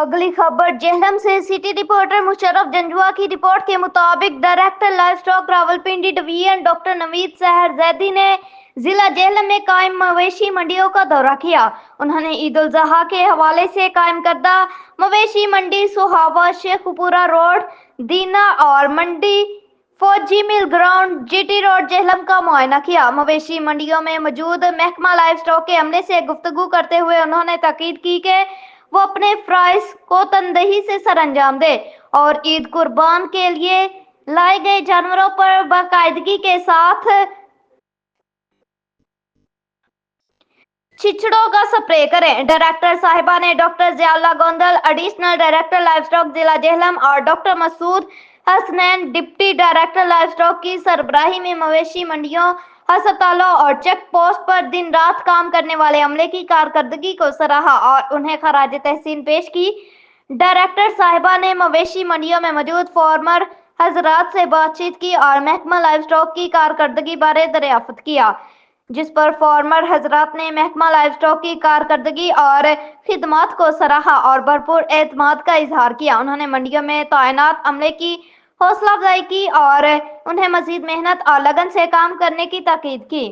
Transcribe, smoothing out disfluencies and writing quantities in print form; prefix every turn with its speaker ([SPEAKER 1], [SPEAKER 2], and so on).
[SPEAKER 1] अगली खबर जेहलम से सिटी रिपोर्टर मुशर्रफ जंजुआ की रिपोर्ट के मुताबिक director live stock Rawalpindi division doctor Naveed सहर जैदी ने जिला जेहलम में कायम मवेशी मंडियों का दौरा किया। उन्होंने ईद उल जुहा के हवाले से कायम करदा मवेशी मंडी सुहावा, शेखपुरा रोड, दीना और मंडी फौजी मिल ग्राउंड, जीटी रोड, जेहलम का मुआयना किया। मवेशी मंडियों में मौजूद महकमा लाइव स्टॉक के अमले से गुफ्तगू करते हुए उन्होंने ताकीद की कि वो अपने फराइज को तनदेही से सरअंजाम दे और ईद कुर्बान के लिए लाए गए जानवरों पर बाकायदगी के साथ छिछड़ों का स्प्रे करें। डायरेक्टर साहिबा ने doctor Ziaullah Gondal, additional director livestock जिला जेहलम और doctor Masood Hasnain, deputy director livestock की सरबराही में मवेशी मंडियों, अस्पतालों और चेक पोस्ट पर दिन रात काम करने वाले अमले की कारकर्दगी को सराहा और उन्हें खराज तहसीन पेश की। डायरेक्टर साहिबा ने मवेशी मंडियों में मौजूद फार्मर हजरात से बातचीत की और महकमा लाइव स्टॉक की कारकर्दगी बारे दरियाफ्त किया, जिस पर फार्मर हजरात ने महकमा लाइव स्टॉक की कारकर्दगी और खिदमात को सराहा और भरपूर एतमाद का इजहार किया। उन्होंने मंडियों में तैनात अमले की हौसला अफजाई की और उन्हें मजीद मेहनत और लगन से काम करने की ताकीद की।